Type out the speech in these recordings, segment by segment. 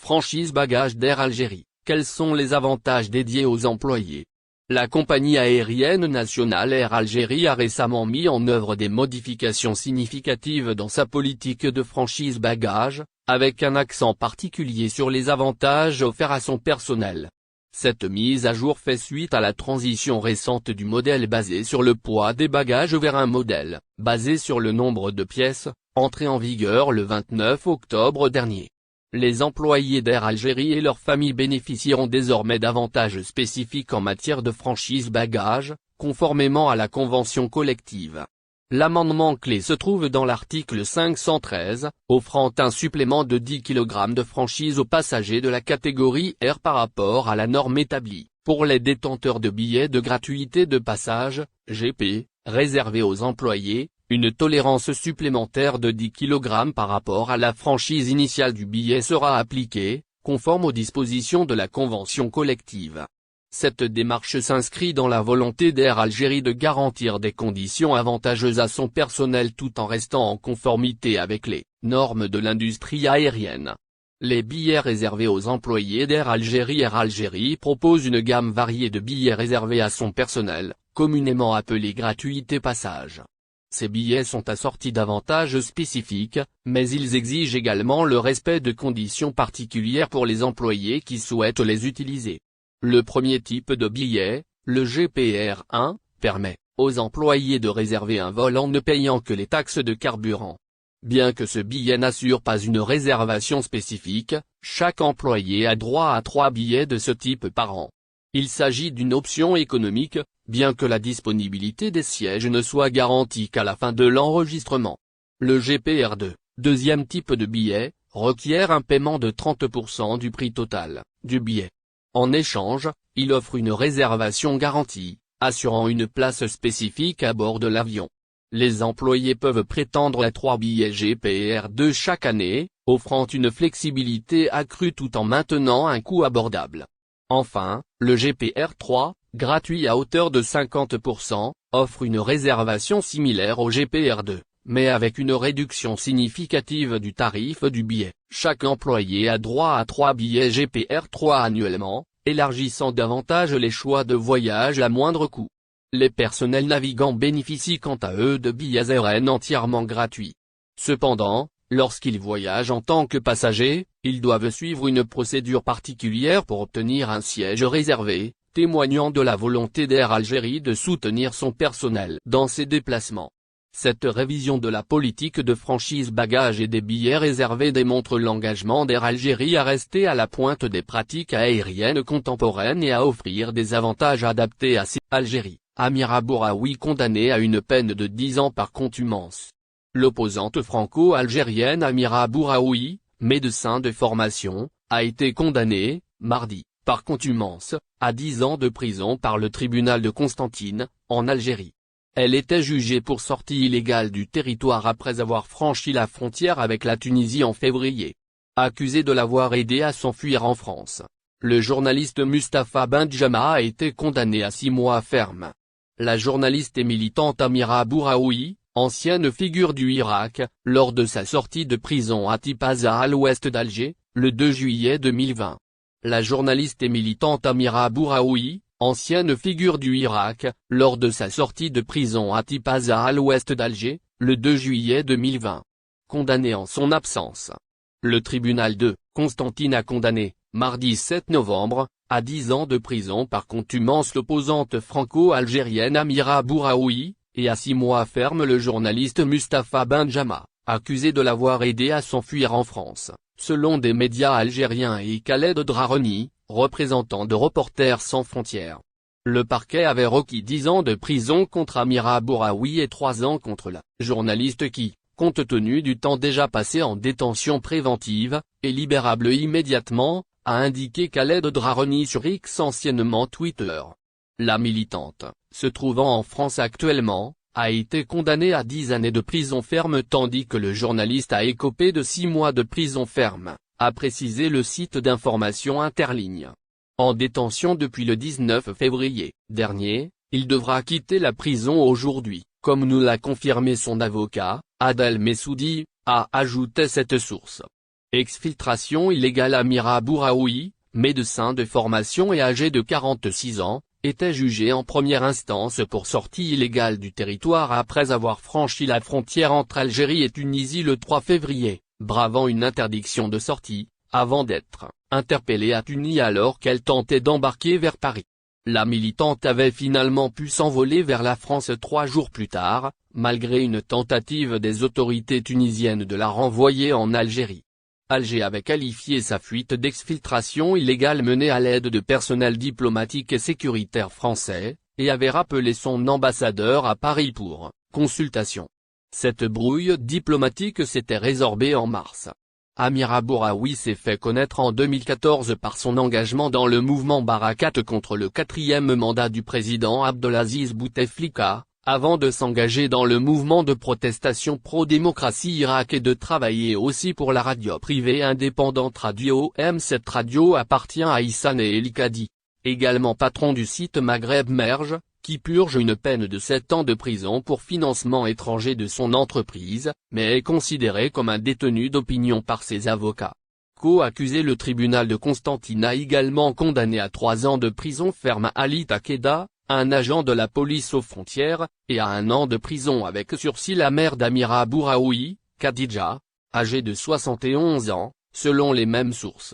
franchise bagages d'Air Algérie, quels sont les avantages dédiés aux employés? La compagnie aérienne nationale Air Algérie a récemment mis en œuvre des modifications significatives dans sa politique de franchise bagages, avec un accent particulier sur les avantages offerts à son personnel. Cette mise à jour fait suite à la transition récente du modèle basé sur le poids des bagages vers un modèle basé sur le nombre de pièces, entré en vigueur le 29 octobre dernier. Les employés d'Air Algérie et leurs familles bénéficieront désormais d'avantages spécifiques en matière de franchise bagages, conformément à la convention collective. L'amendement clé se trouve dans l'article 513, offrant un supplément de 10 kg de franchise aux passagers de la catégorie R par rapport à la norme établie, pour les détenteurs de billets de gratuité de passage, GP, réservés aux employés, une tolérance supplémentaire de 10 kg par rapport à la franchise initiale du billet sera appliquée, conforme aux dispositions de la convention collective. Cette démarche s'inscrit dans la volonté d'Air Algérie de garantir des conditions avantageuses à son personnel tout en restant en conformité avec les normes de l'industrie aérienne. Les billets réservés aux employés d'Air Algérie. Air Algérie propose une gamme variée de billets réservés à son personnel, communément appelés gratuité passage. Ces billets sont assortis d'avantages spécifiques, mais ils exigent également le respect de conditions particulières pour les employés qui souhaitent les utiliser. Le premier type de billet, le GPR1, permet aux employés de réserver un vol en ne payant que les taxes de carburant. Bien que ce billet n'assure pas une réservation spécifique, chaque employé a droit à 3 billets de ce type par an. Il s'agit d'une option économique, bien que la disponibilité des sièges ne soit garantie qu'à la fin de l'enregistrement. Le GPR2, deuxième type de billet, requiert un paiement de 30% du prix total du billet. En échange, il offre une réservation garantie, assurant une place spécifique à bord de l'avion. Les employés peuvent prétendre à 3 billets GPR2 chaque année, offrant une flexibilité accrue tout en maintenant un coût abordable. Enfin, le GPR3, gratuit à hauteur de 50%, offre une réservation similaire au GPR2, mais avec une réduction significative du tarif du billet. Chaque employé a droit à 3 billets GPR3 annuellement, élargissant davantage les choix de voyage à moindre coût. Les personnels navigants bénéficient quant à eux de billets RN entièrement gratuits. Cependant, lorsqu'ils voyagent en tant que passagers, ils doivent suivre une procédure particulière pour obtenir un siège réservé, témoignant de la volonté d'Air Algérie de soutenir son personnel dans ses déplacements. Cette révision de la politique de franchise bagages et des billets réservés démontre l'engagement d'Air Algérie à rester à la pointe des pratiques aériennes contemporaines et à offrir des avantages adaptés à ses Algérie. Amira Bouraoui condamnée à une peine de 10 ans par contumace. L'opposante franco-algérienne Amira Bouraoui, médecin de formation, a été condamnée, mardi, par contumace, à 10 ans de prison par le tribunal de Constantine, en Algérie. Elle était jugée pour sortie illégale du territoire après avoir franchi la frontière avec la Tunisie en février. Accusée de l'avoir aidé à s'enfuir en France, le journaliste Mustapha Benjama a été condamné à 6 mois ferme. La journaliste et militante Amira Bouraoui, ancienne figure du Irak, lors de sa sortie de prison à Tipaza à l'ouest d'Alger, le 2 juillet 2020. La journaliste et militante Amira Bouraoui, ancienne figure du Irak, lors de sa sortie de prison à Tipaza à l'ouest d'Alger, le 2 juillet 2020. Condamnée en son absence. Le tribunal de Constantine a condamné, mardi 7 novembre, à 10 ans de prison par contumace l'opposante franco-algérienne Amira Bouraoui, et à 6 mois ferme le journaliste Mustapha Benjama, accusé de l'avoir aidé à s'enfuir en France, selon des médias algériens et Khaled Drareni, représentant de Reporters sans frontières. Le parquet avait requis 10 ans de prison contre Amira Bouraoui et 3 ans contre la journaliste qui, compte tenu du temps déjà passé en détention préventive, est libérable immédiatement, a indiqué Khaled Drareni sur X anciennement Twitter. La militante, se trouvant en France actuellement, a été condamnée à 10 années de prison ferme tandis que le journaliste a écopé de 6 mois de prison ferme, a précisé le site d'information Interligne. En détention depuis le 19 février dernier, il devra quitter la prison aujourd'hui, comme nous l'a confirmé son avocat, Adel Messoudi, a ajouté cette source. Exfiltration illégale. Amira Bouraoui, médecin de formation et âgé de 46 ans, était jugé en première instance pour sortie illégale du territoire après avoir franchi la frontière entre Algérie et Tunisie le 3 février, bravant une interdiction de sortie, avant d'être interpellée à Tunis alors qu'elle tentait d'embarquer vers Paris. La militante avait finalement pu s'envoler vers la France 3 jours plus tard, malgré une tentative des autorités tunisiennes de la renvoyer en Algérie. Alger avait qualifié sa fuite d'exfiltration illégale menée à l'aide de personnel diplomatique et sécuritaire français, et avait rappelé son ambassadeur à Paris pour consultation. Cette brouille diplomatique s'était résorbée en mars. Amira Bouraoui s'est fait connaître en 2014 par son engagement dans le mouvement Barakat contre le 4e mandat du président Abdelaziz Bouteflika, avant de s'engager dans le mouvement de protestation pro-démocratie Irak et de travailler aussi pour la radio privée indépendante Radio M. Cette radio appartient à Issane El Kadi, également patron du site Maghreb Merge, qui purge une peine de 7 ans de prison pour financement étranger de son entreprise, mais est considéré comme un détenu d'opinion par ses avocats. Co-accusé. Le tribunal de Constantine a également condamné à 3 ans de prison ferme Ali Takeda, un agent de la police aux frontières, et à 1 an de prison avec sursis la mère d'Amira Bouraoui, Khadija, âgée de 71 ans, selon les mêmes sources.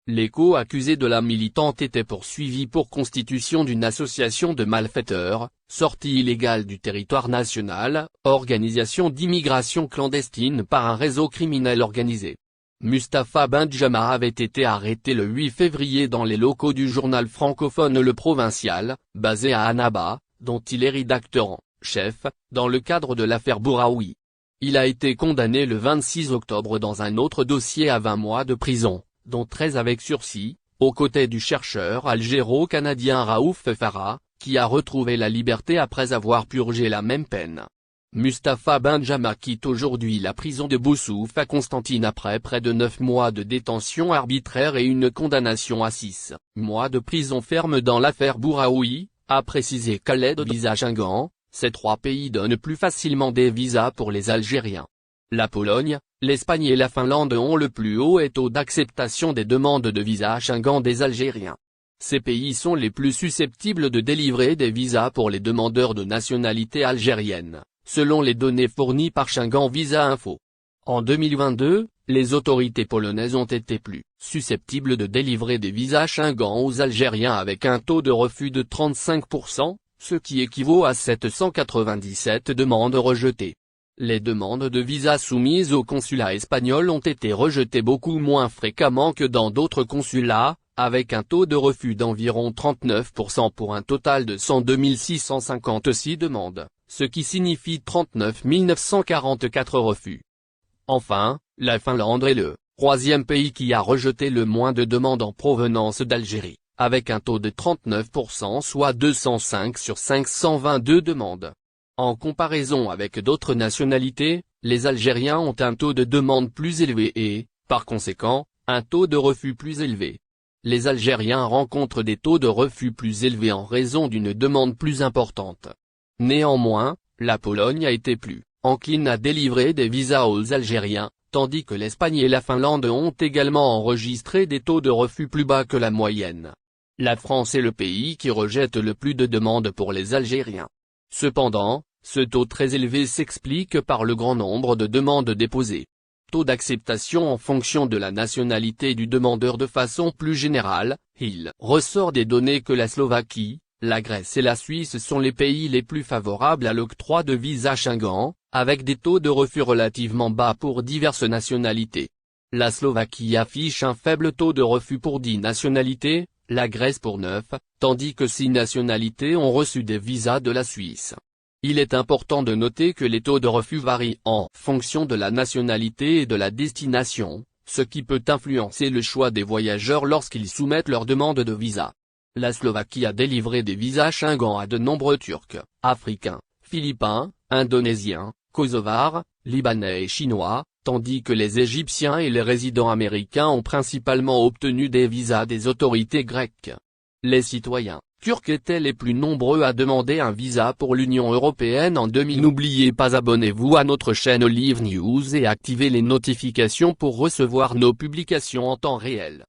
Les co-accusés de la militante étaient poursuivis pour constitution d'une association de malfaiteurs, sortie illégale du territoire national, organisation d'immigration clandestine par un réseau criminel organisé. Mustapha Benjama avait été arrêté le 8 février dans les locaux du journal francophone Le Provincial, basé à Annaba, dont il est rédacteur en chef, dans le cadre de l'affaire Bouraoui. Il a été condamné le 26 octobre dans un autre dossier à 20 mois de prison, dont 13 avec sursis, aux côtés du chercheur algéro-canadien Raouf Farah, qui a retrouvé la liberté après avoir purgé la même peine. Mustapha Benjama quitte aujourd'hui la prison de Boussouf à Constantine après près de 9 mois de détention arbitraire et une condamnation à 6 mois de prison ferme dans l'affaire Bouraoui, a précisé Khaled Visa-Schengen. Ces 3 pays donnent plus facilement des visas pour les Algériens. La Pologne, l'Espagne et la Finlande ont le plus haut taux d'acceptation des demandes de visa Schengen des Algériens. Ces pays sont les plus susceptibles de délivrer des visas pour les demandeurs de nationalité algérienne, selon les données fournies par Schengen Visa Info. En 2022, les autorités polonaises ont été plus susceptibles de délivrer des visas Schengen aux Algériens avec un taux de refus de 35%, ce qui équivaut à 797 demandes rejetées. Les demandes de visa soumises au consulat espagnol ont été rejetées beaucoup moins fréquemment que dans d'autres consulats, avec un taux de refus d'environ 39% pour un total de 102 656 demandes, ce qui signifie 39 944 refus. Enfin, la Finlande est le 3e pays qui a rejeté le moins de demandes en provenance d'Algérie, avec un taux de 39% soit 205 sur 522 demandes. En comparaison avec d'autres nationalités, les Algériens ont un taux de demande plus élevé et, par conséquent, un taux de refus plus élevé. Les Algériens rencontrent des taux de refus plus élevés en raison d'une demande plus importante. Néanmoins, la Pologne a été plus encline à délivrer des visas aux Algériens, tandis que l'Espagne et la Finlande ont également enregistré des taux de refus plus bas que la moyenne. La France est le pays qui rejette le plus de demandes pour les Algériens. Cependant, ce taux très élevé s'explique par le grand nombre de demandes déposées. Taux d'acceptation en fonction de la nationalité du demandeur. De façon plus générale, il ressort des données que la Slovaquie, la Grèce et la Suisse sont les pays les plus favorables à l'octroi de visa Schengen, avec des taux de refus relativement bas pour diverses nationalités. La Slovaquie affiche un faible taux de refus pour 10 nationalités, la Grèce pour 9, tandis que 6 nationalités ont reçu des visas de la Suisse. Il est important de noter que les taux de refus varient en fonction de la nationalité et de la destination, ce qui peut influencer le choix des voyageurs lorsqu'ils soumettent leur demande de visa. La Slovaquie a délivré des visas Schengen à de nombreux Turcs, Africains, Philippins, Indonésiens, Kosovars, Libanais et Chinois, tandis que les Égyptiens et les résidents américains ont principalement obtenu des visas des autorités grecques. Les citoyens Turcs étaient les plus nombreux à demander un visa pour l'Union européenne en 2000. N'oubliez pas, abonnez-vous à notre chaîne Olive News et activez les notifications pour recevoir nos publications en temps réel.